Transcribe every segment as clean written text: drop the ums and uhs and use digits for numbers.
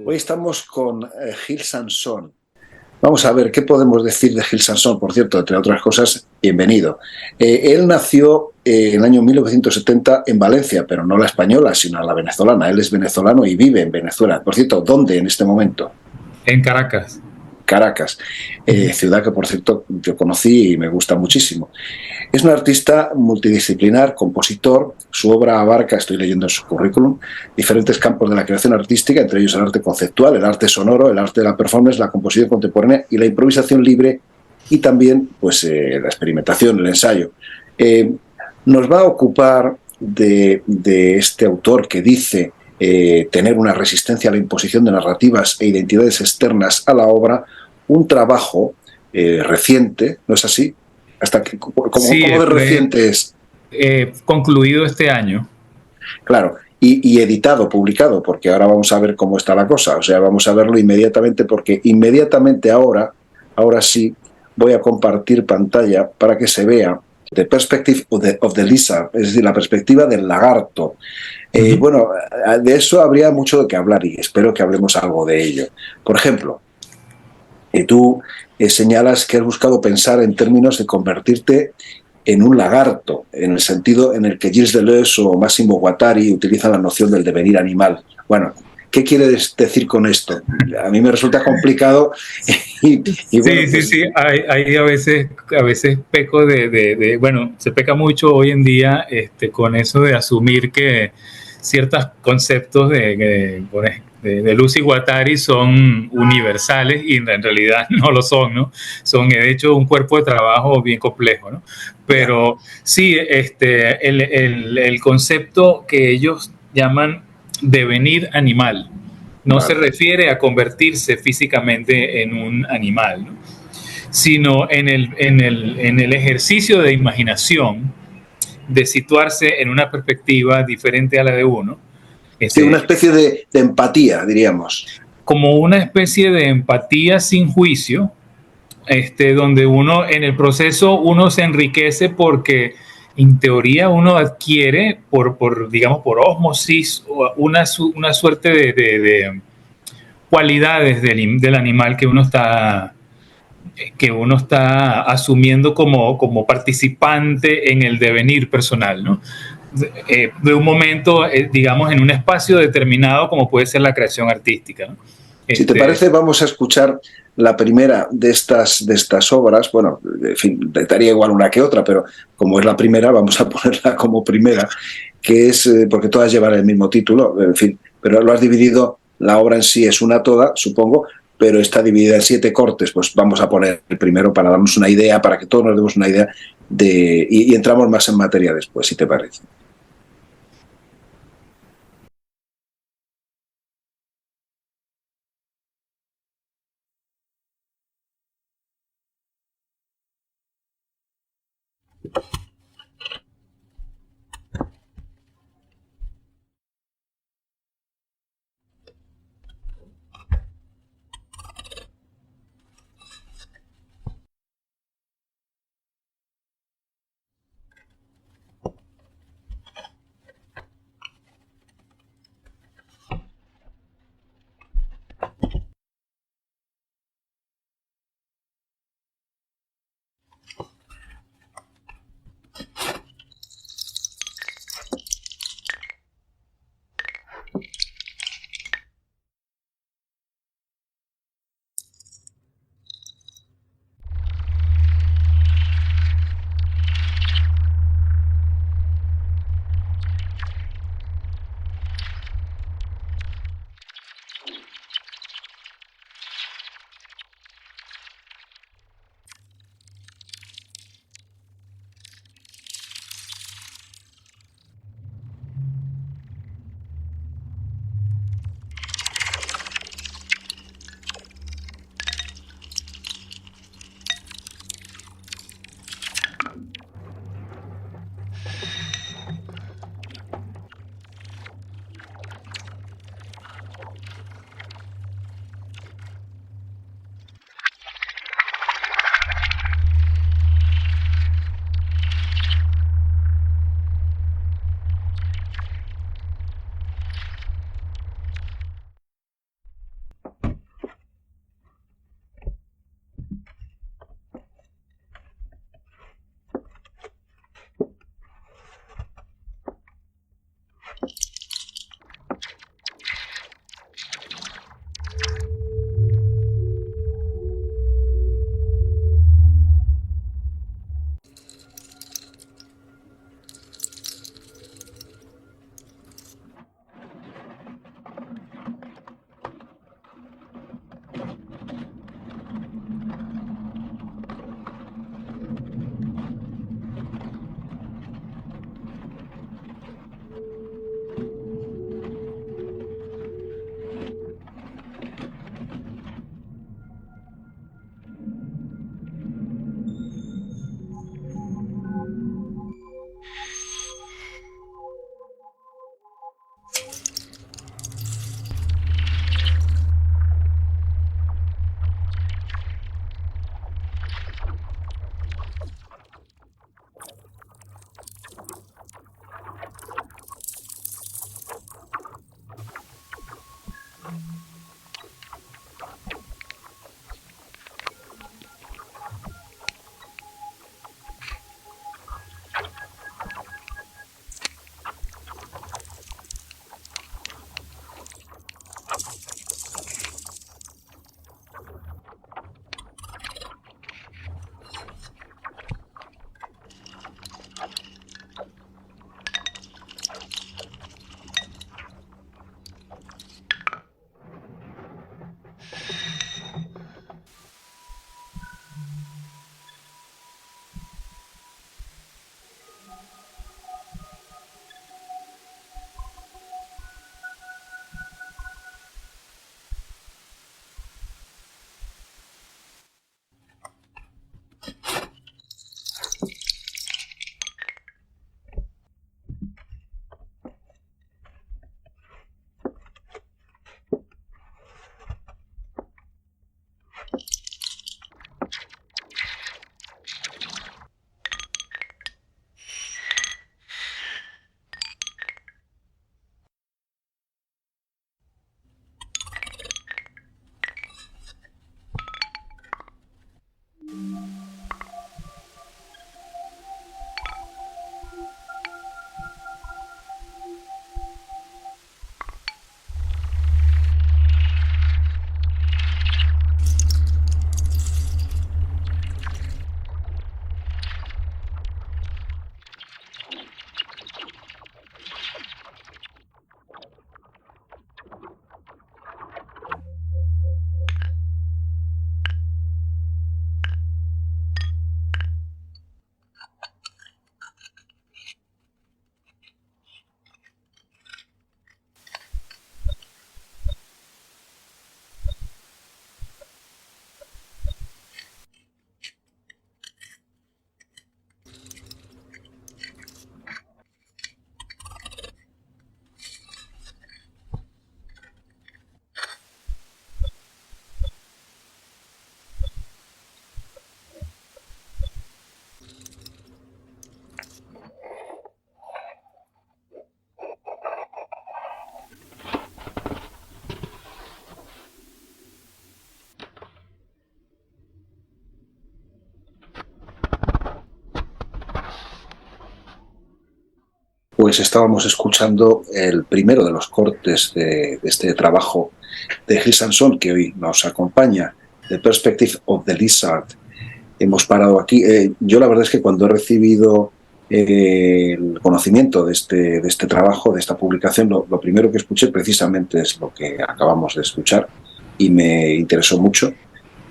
Hoy estamos con Gil Sansón. Vamos a ver qué podemos decir de Gil Sansón. Por cierto, entre otras cosas, bienvenido. Él nació en el año 1970 en Valencia, pero no la española, sino la venezolana. Él es venezolano y vive en Venezuela. Por cierto, ¿dónde en este momento? En Caracas. Caracas, ciudad que, por cierto, yo conocí y me gusta muchísimo. Es un artista multidisciplinar, compositor. Su obra abarca, estoy leyendo en su currículum, diferentes campos de la creación artística, entre ellos el arte conceptual, el arte sonoro, el arte de la performance, la composición contemporánea y la improvisación libre, y también pues, la experimentación, el ensayo. Eh, Nos va a ocupar de este autor que dice tener una resistencia a la imposición de narrativas e identidades externas a la obra, un trabajo reciente, ¿no es así? Hasta que, Sí, ¿cómo de fue reciente es? concluido este año. Claro, y editado, publicado, porque ahora vamos a ver cómo está la cosa. O sea, vamos a verlo inmediatamente, porque inmediatamente ahora sí, voy a compartir pantalla para que se vea The Perspective of the Lizard, es decir, la perspectiva del lagarto. Ujú. Bueno, de eso habría mucho de qué hablar y espero que hablemos algo de ello. Por ejemplo, tú señalas que has buscado pensar en términos de convertirte en un lagarto, en el sentido en el que Gilles Deleuze o Massimo Guattari utilizan la noción del devenir animal. Bueno, ¿qué quieres decir con esto? A mí me resulta complicado y bueno, Sí, sí, pues sí. Hay a veces peco bueno, se peca mucho hoy en día con eso de asumir que ciertos conceptos de Lucy Guattari son universales y en realidad no lo son, ¿no? Son de hecho un cuerpo de trabajo bien complejo, ¿no? ya. Pero sí, el concepto que ellos llaman devenir animal no se Vale. refiere a convertirse físicamente en un animal, ¿no? Sino en el ejercicio de imaginación, de situarse en una perspectiva diferente a la de uno, Sí, una este, especie de empatía, diríamos. como una especie de empatía sin juicio, donde uno en el proceso uno se enriquece porque en teoría uno adquiere digamos, por osmosis una suerte de cualidades del animal que uno está asumiendo como participante en el devenir personal, ¿no? De un momento, digamos, en un espacio determinado como puede ser la creación artística, ¿no? Si te Este, parece, vamos a escuchar la primera de estas obras. Bueno, en fin, daría igual una que otra, pero como es la primera, vamos a ponerla como primera, que es, porque todas llevan el mismo título, en fin, pero lo has dividido, la obra en sí es una toda, supongo, pero está dividida en 7 cortes. Pues vamos a poner el primero para darnos una idea, para que todos nos demos una idea y entramos más en materia después, si te parece. pues estábamos escuchando el primero de los cortes de este trabajo de Gil Sanson, que hoy nos acompaña, The Perspective of the Lizard. Hemos parado aquí. Yo la verdad es que cuando he recibido el conocimiento de este trabajo, de esta publicación, lo primero que escuché precisamente es lo que acabamos de escuchar y me interesó mucho.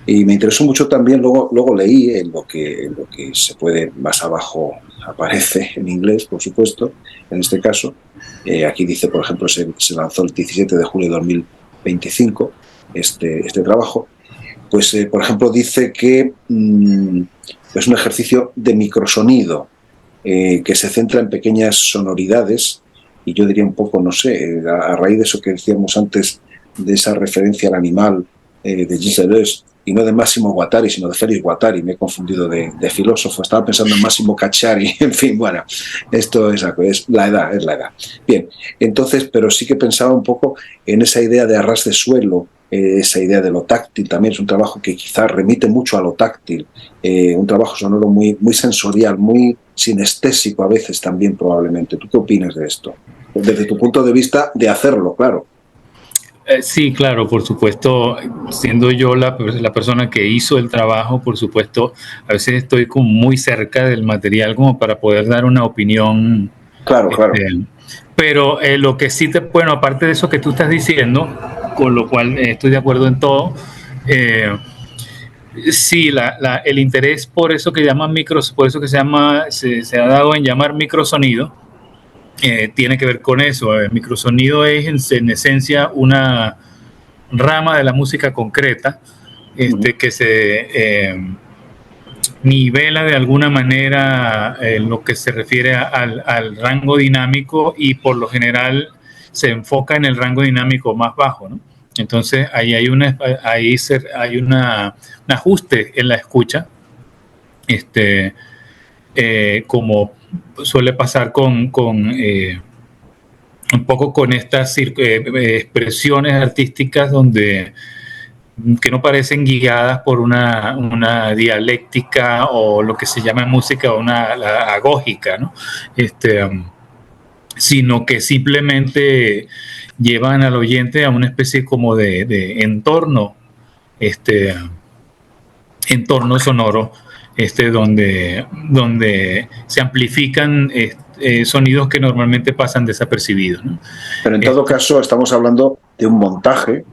Y me interesó mucho también, luego leí en lo que se puede, más abajo aparece en inglés, por supuesto, en este caso. Aquí dice, por ejemplo, se lanzó el 17 de julio de 2025 este trabajo. Pues, por ejemplo, dice que es un ejercicio de microsonido que se centra en pequeñas sonoridades, y yo diría un poco, no sé, a raíz de eso que decíamos antes, de esa referencia al animal de Gilles Deleuze, y no de Máximo Guattari, sino de Félix Guattari. Me he confundido de filósofo, estaba pensando en Máximo Cacciari, en fin, bueno, esto es la edad. Bien, entonces, pero sí que pensaba un poco en esa idea de arras de suelo, esa idea de lo táctil. También es un trabajo que quizás remite mucho a lo táctil, un trabajo sonoro muy, muy sensorial, muy sinestésico a veces también, probablemente. ¿Tú qué opinas de esto? Desde tu punto de vista de hacerlo, claro. Sí, claro, por supuesto, siendo yo la persona que hizo el trabajo, por supuesto, a veces estoy como muy cerca del material como para poder dar una opinión. Claro. Pero lo que sí bueno, aparte de eso que tú estás diciendo, con lo cual estoy de acuerdo en todo, sí, el interés por eso que llaman por eso que se ha dado en llamar microsonido, tiene que ver con eso. El microsonido es en esencia una rama de la música concreta que se nivela de alguna manera en lo que se refiere al rango dinámico, y por lo general se enfoca en el rango dinámico más bajo, ¿no? Entonces ahí hay un ajuste en la escucha, como suele pasar con un poco con estas expresiones artísticas que no parecen guiadas por una dialéctica, o lo que se llama en música la agógica, ¿no? Sino que simplemente llevan al oyente a una especie como de entorno sonoro, donde se amplifican sonidos que normalmente pasan desapercibidos, ¿no? Pero en todo caso estamos hablando de un montaje.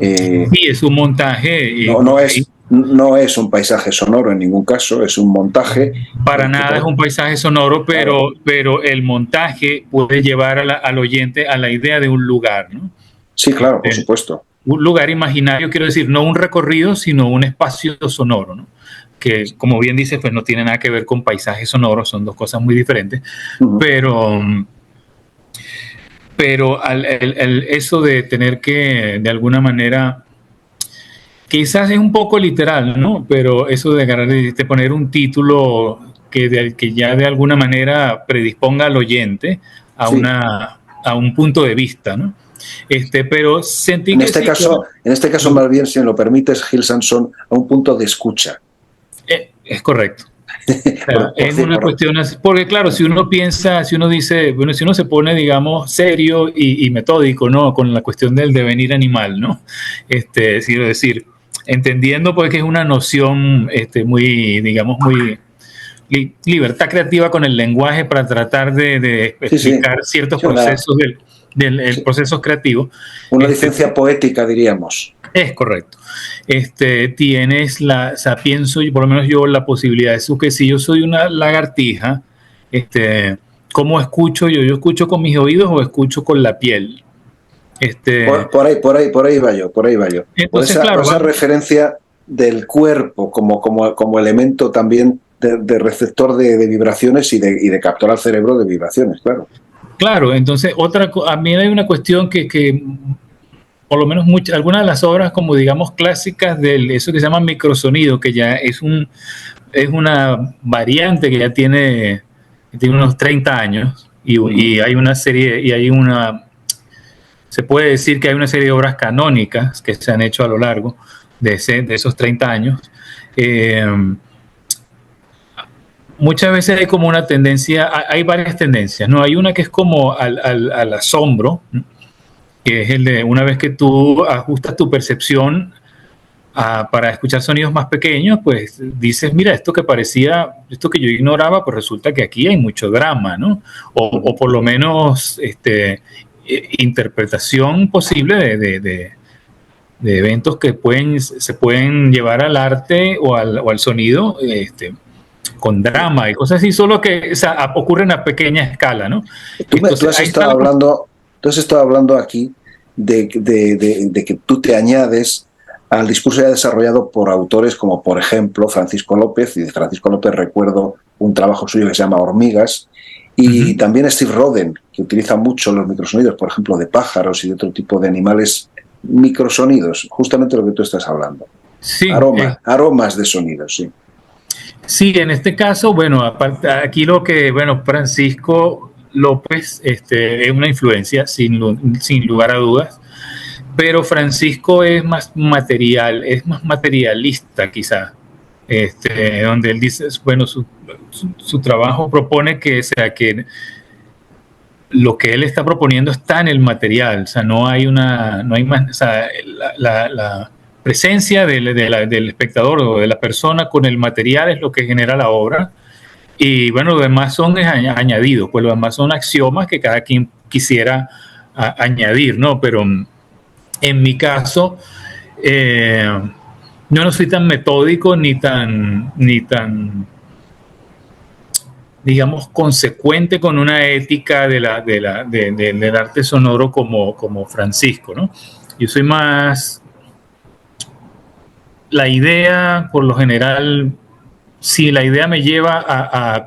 Sí, es un montaje. No es un paisaje sonoro en ningún caso, es un montaje. Para nada es un paisaje sonoro, pero el montaje puede llevar al oyente a la idea de un lugar, ¿no? Sí, claro, por supuesto. Un lugar imaginario, quiero decir, no un recorrido, sino un espacio sonoro, ¿no? Que, como bien dices, pues no tiene nada que ver con paisajes sonoros, son dos cosas muy diferentes. Pero eso de tener que, de alguna manera, quizás es un poco literal, ¿no? Pero eso de agarrar y de poner un título que ya de alguna manera predisponga al oyente a un punto de vista, ¿no? Pero sentí en este caso, más bien, si me lo permites, Gil Sanson, a un punto de escucha. Es correcto. Es una cuestión así, porque claro, si uno dice, bueno, si uno se pone, digamos, serio y metódico, ¿no? Con la cuestión del devenir animal, ¿no? Quiero decir, entendiendo pues que es una noción muy, digamos, muy libertad creativa con el lenguaje para tratar de explicar ciertos procesos del proceso creativo. Una licencia poética, diríamos. Es correcto. Tienes pienso, y por lo menos yo, la posibilidad de eso, que si yo soy una lagartija, ¿cómo escucho yo? ¿Yo escucho con mis oídos o escucho con la piel? Por ahí va yo. Entonces, por esa referencia del cuerpo como elemento también de receptor de vibraciones y de captar al cerebro de vibraciones, claro. Claro, entonces a mí hay una cuestión que por lo menos algunas de las obras, como digamos clásicas de eso que se llama microsonido, que ya es una variante que ya tiene unos 30 años, y hay una serie, se puede decir que hay una serie de obras canónicas que se han hecho a lo largo de esos 30 años. muchas veces hay como una tendencia, hay varias tendencias, ¿no? Hay una que es como al asombro, ¿no? Que es el de una vez que tú ajustas tu percepción para escuchar sonidos más pequeños, pues dices, mira, esto que parecía, esto que yo ignoraba, pues resulta que aquí hay mucho drama, ¿no? O por lo menos interpretación posible de eventos que se pueden llevar al arte o al sonido con drama y cosas así, solo que, o sea, ocurren a pequeña escala, ¿no? Tú Entonces has ahí está estado la cuestión. hablando, tú has estado hablando aquí de que tú te añades al discurso ya desarrollado por autores como, por ejemplo, Francisco López, y de Francisco López recuerdo un trabajo suyo que se llama Hormigas, y también Steve Roden, que utiliza mucho los microsonidos, por ejemplo, de pájaros y de otro tipo de animales, microsonidos, justamente lo que tú estás hablando. Sí, Aromas de sonidos, sí. sí, en este caso, bueno, aparte, aquí bueno, Francisco López es una influencia, sin lugar a dudas, pero Francisco es más materialista quizá, donde él dice, bueno, su trabajo propone que, o sea, que lo que él está proponiendo está en el material, o sea, no hay más, o sea, la presencia del espectador o de la persona con el material es lo que genera la obra. Y bueno, lo demás son añadidos, pues lo demás son axiomas que cada quien quisiera añadir, ¿no? Pero en mi caso, eh, yo no soy tan metódico ni tan digamos, consecuente con una ética del arte sonoro como Francisco, ¿no? Yo soy más, la idea, por lo general, si la idea me lleva a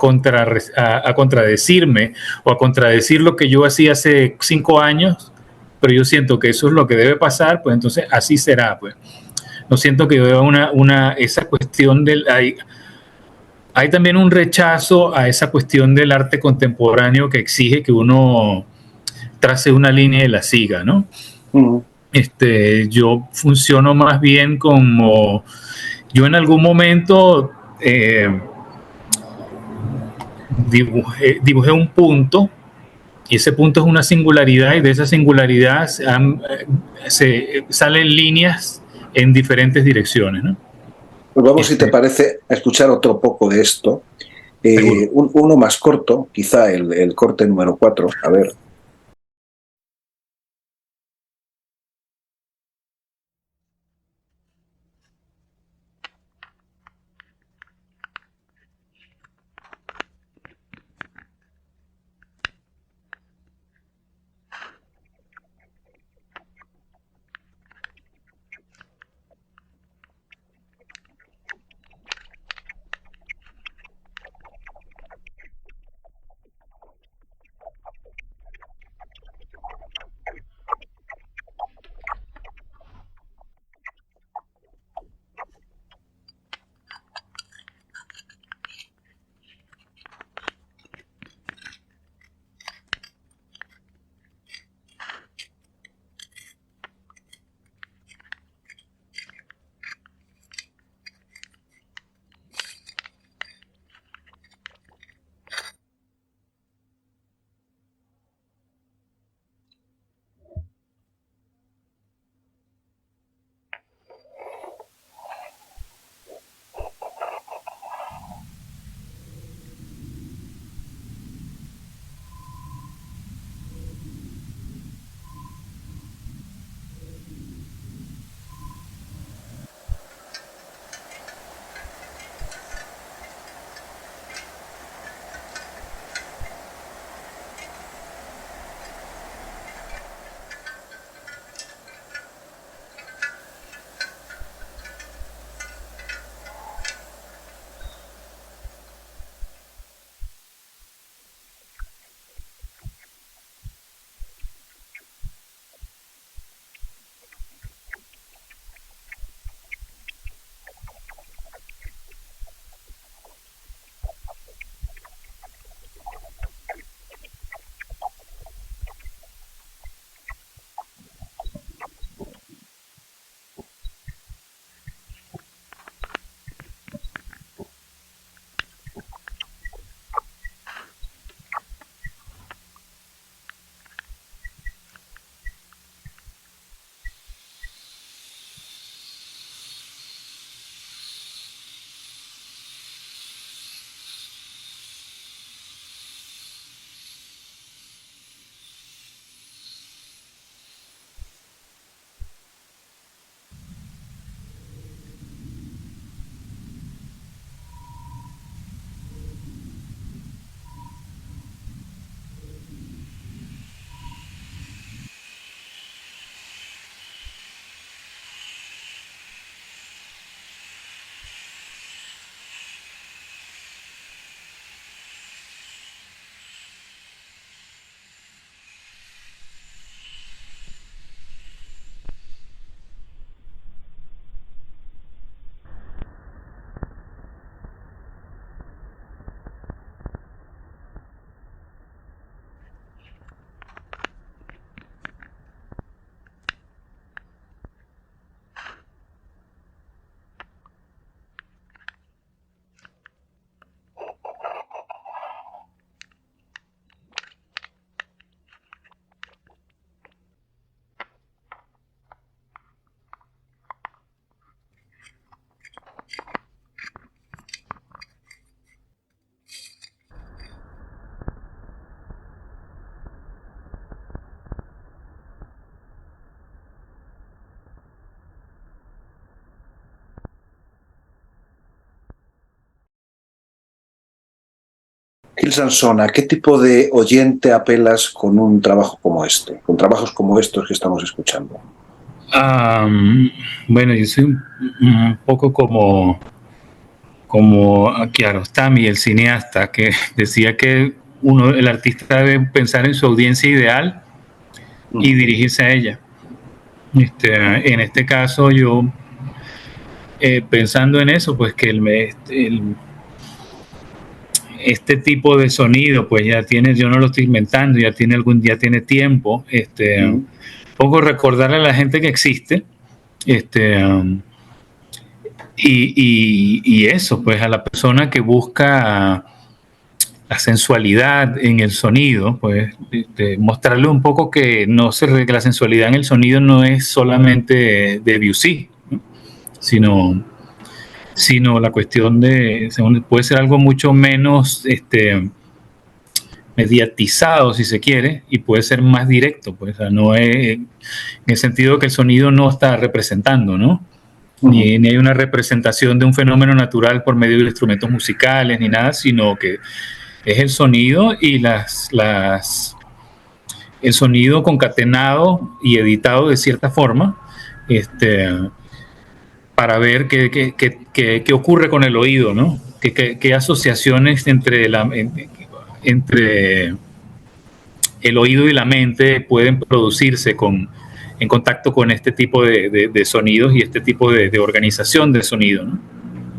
contradecirme o a contradecir lo que yo hacía hace 5 años, pero yo siento que eso es lo que debe pasar, pues entonces así será, pues. No siento que yo vea esa cuestión hay también un rechazo a esa cuestión del arte contemporáneo que exige que uno trace una línea y la siga, ¿no? Uh-huh. Yo funciono más bien como yo en algún momento dibujé un punto y ese punto es una singularidad y de esa singularidad se salen líneas en diferentes direcciones, ¿no? Pues vamos, si te parece, a escuchar otro poco de esto. Seguro. Uno más corto, quizá el corte número 4. A ver. Gil Sansón, ¿a qué tipo de oyente apelas con un trabajo como este, con trabajos como estos que estamos escuchando? Bueno, yo soy un poco como Kiarostami, el cineasta, que decía que el artista debe pensar en su audiencia ideal y dirigirse a ella. En este caso, yo pensando en eso, pues que este tipo de sonido, pues ya tiene, yo no lo estoy inventando, ya tiene tiempo. Poco recordarle a la gente que existe, y eso, pues a la persona que busca la sensualidad en el sonido, pues mostrarle un poco que que la sensualidad en el sonido no es solamente Debussy, ¿no? sino la cuestión puede ser algo mucho menos mediatizado, si se quiere, y puede ser más directo, pues, o sea, no es en el sentido que el sonido no está representando, ¿no? Ni hay una representación de un fenómeno natural por medio de instrumentos musicales, ni nada, sino que es el sonido y el sonido concatenado y editado de cierta forma, para ver qué ocurre con el oído, ¿no? Qué asociaciones entre el oído y la mente pueden producirse en contacto con este tipo de sonidos y este tipo de organización de sonido, ¿no?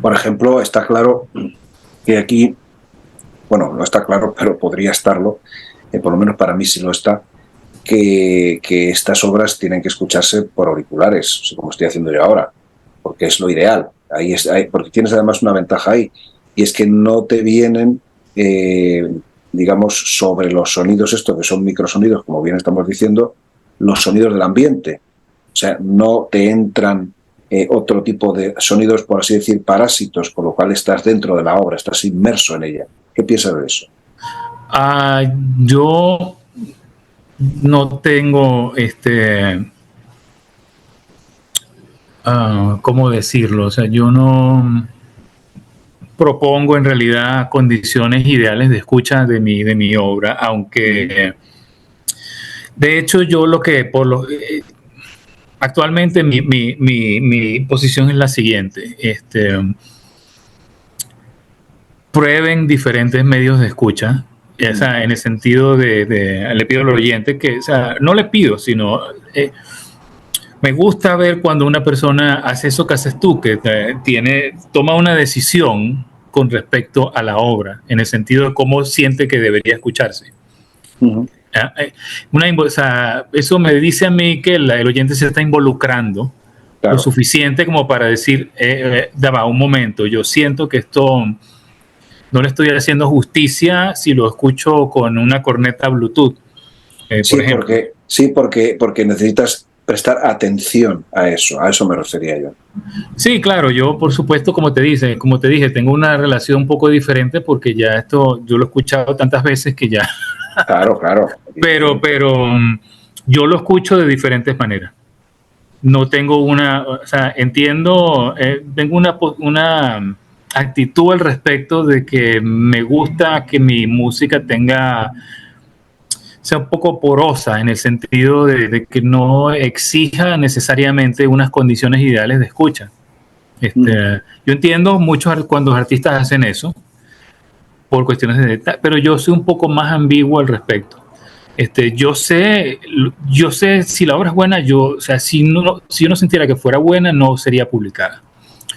Por ejemplo, está claro que aquí, bueno, no está claro, pero podría estarlo, por lo menos para mí sí lo está, que estas obras tienen que escucharse por auriculares, como estoy haciendo yo ahora, porque es lo ideal. Porque tienes además una ventaja ahí, y es que no te vienen, digamos, sobre los sonidos estos, que son microsonidos, como bien estamos diciendo, los sonidos del ambiente. O sea, no te entran otro tipo de sonidos, por así decir, parásitos, con lo cual estás dentro de la obra, estás inmerso en ella. ¿Qué piensas de eso? Yo no tengo ¿cómo decirlo? O sea, yo no propongo en realidad condiciones ideales de escucha de mi obra, aunque de hecho yo actualmente mi posición es la siguiente: prueben diferentes medios de escucha. O sea, en el sentido le pido al oyente que, o sea, no le pido, sino me gusta ver cuando una persona hace eso que haces tú, que toma una decisión con respecto a la obra, en el sentido de cómo siente que debería escucharse. O sea, eso me dice a mí que el oyente se está involucrando, claro, lo suficiente como para decir, un momento, yo siento que esto no le estoy haciendo justicia si lo escucho con una corneta Bluetooth, sí, por ejemplo. Porque necesitas prestar atención a eso me refería yo. Sí, claro, yo por supuesto, como te dije, tengo una relación un poco diferente porque ya esto yo lo he escuchado tantas veces que ya... Claro. pero yo lo escucho de diferentes maneras. No tengo o sea, entiendo, tengo una actitud al respecto de que me gusta que mi música sea un poco porosa, en el sentido de que no exija necesariamente unas condiciones ideales de escucha. Yo entiendo mucho cuando los artistas hacen eso por cuestiones de detalle, pero yo soy un poco más ambiguo al respecto. Yo sé si la obra es buena, o sea, si yo no sintiera que fuera buena, no sería publicada.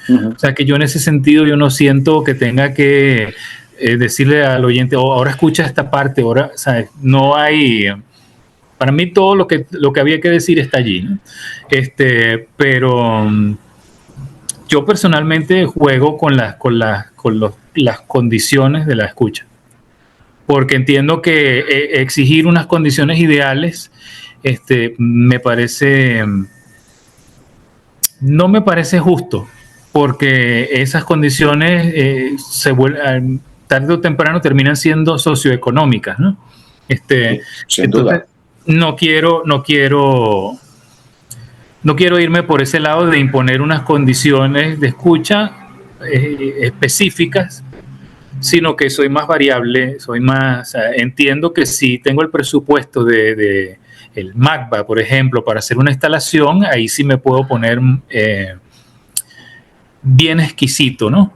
O sea, que yo en ese sentido yo no siento que tenga que decirle al oyente, ahora escucha esta parte, ahora, o sea, no hay... Para mí todo lo que había que decir está allí, ¿no? Pero yo personalmente juego con las condiciones de la escucha, porque entiendo que exigir unas condiciones ideales no me parece justo, porque esas condiciones tarde o temprano terminan siendo socioeconómicas, ¿no? Sin duda. No quiero irme por ese lado de imponer unas condiciones de escucha específicas sino que soy más variable, entiendo que si tengo el presupuesto de el MACBA, por ejemplo, para hacer una instalación, ahí sí me puedo poner bien exquisito, ¿no?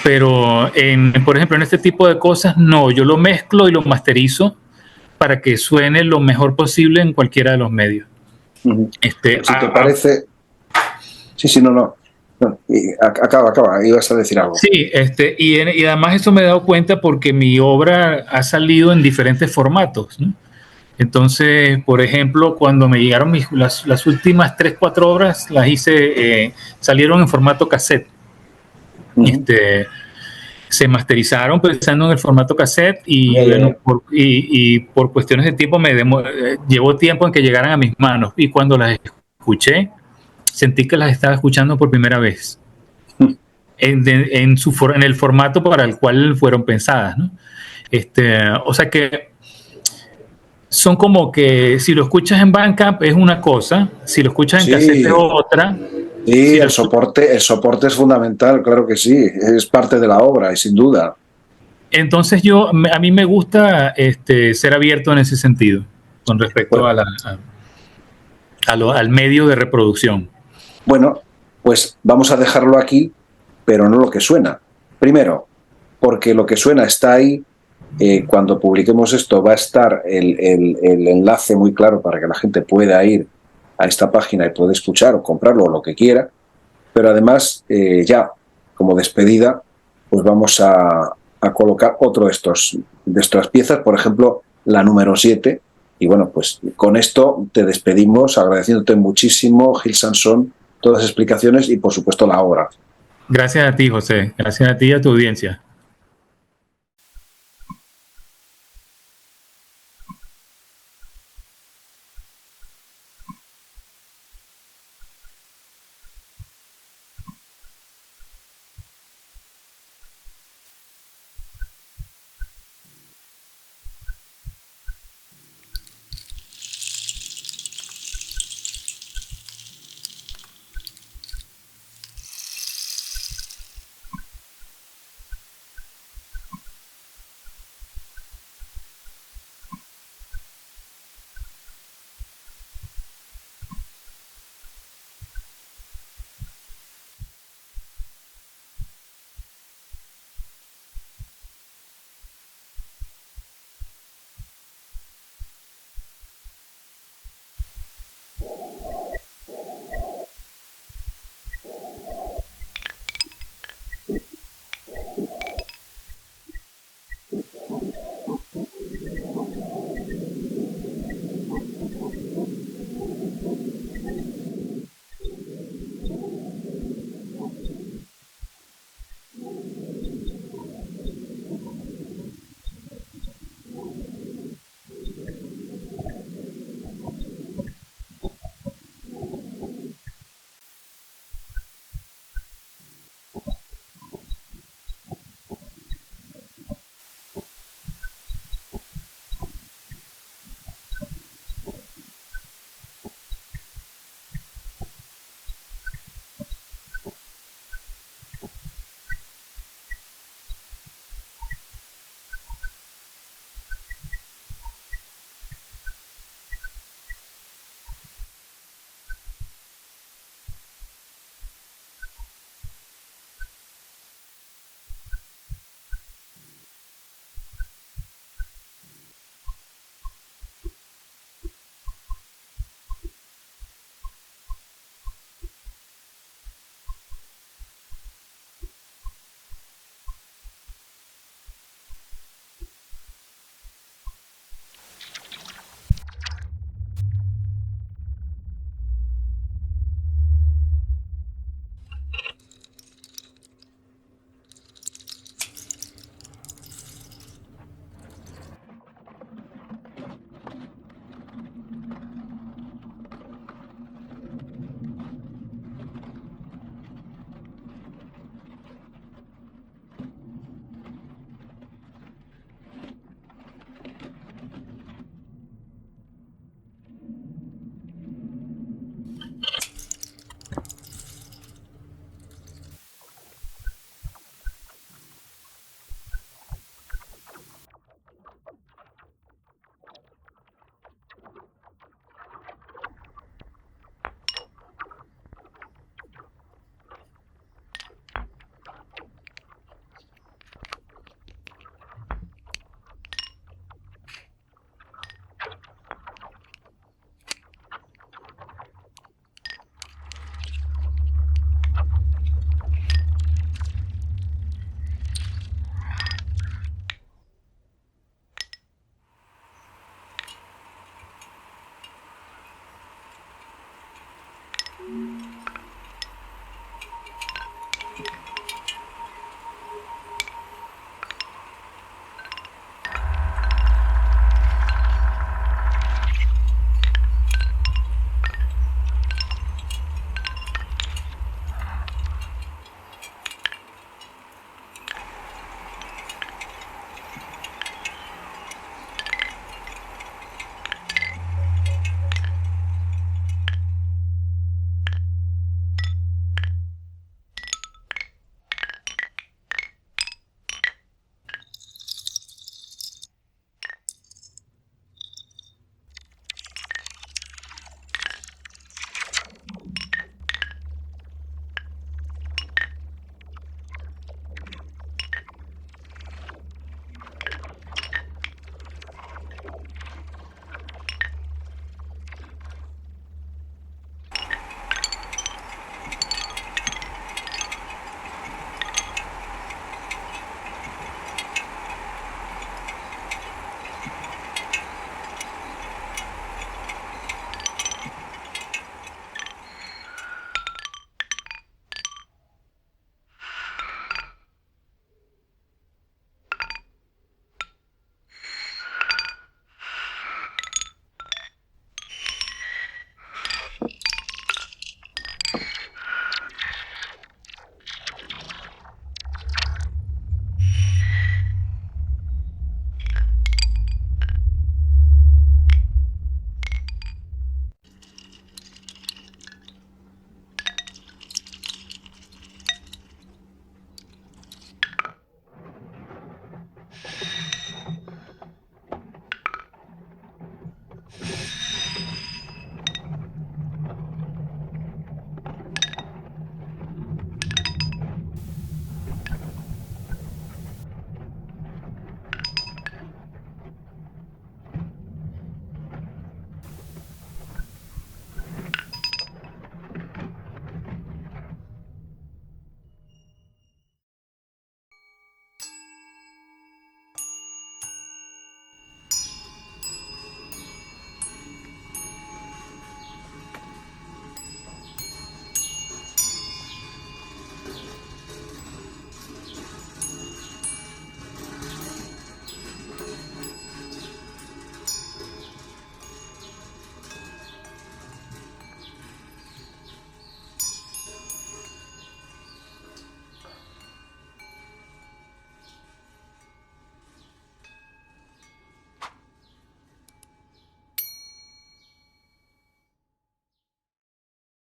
Pero, por ejemplo, en este tipo de cosas, no, yo lo mezclo y lo masterizo para que suene lo mejor posible en cualquiera de los medios. Si te parece... Sí, no. Acaba, ibas a decir algo. Sí, y además eso me he dado cuenta porque mi obra ha salido en diferentes formatos, ¿no? Entonces, por ejemplo, cuando me llegaron las últimas 3-4 obras, las hice, salieron en formato cassette. Se masterizaron pensando en el formato cassette y por cuestiones de tiempo llevó tiempo en que llegaran a mis manos, y cuando las escuché sentí que las estaba escuchando por primera vez en el formato para el cual fueron pensadas, ¿no? O sea que son como que si lo escuchas en Bandcamp es una cosa, si lo escuchas en cassette es otra. Sí, si el soporte es fundamental, claro que sí, es parte de la obra y sin duda. Entonces a mí me gusta ser abierto en ese sentido con respecto al medio de reproducción. Bueno, pues vamos a dejarlo aquí, pero no lo que suena. Primero, porque lo que suena está ahí. Cuando publiquemos esto va a estar el enlace muy claro para que la gente pueda ir a esta página y pueda escuchar o comprarlo o lo que quiera. Pero además, ya como despedida, pues vamos a colocar otro de estas piezas, por ejemplo, la número 7. Y bueno, pues con esto te despedimos, agradeciéndote muchísimo, Gil Sansón, todas las explicaciones y por supuesto la obra. Gracias a ti, José. Gracias a ti y a tu audiencia.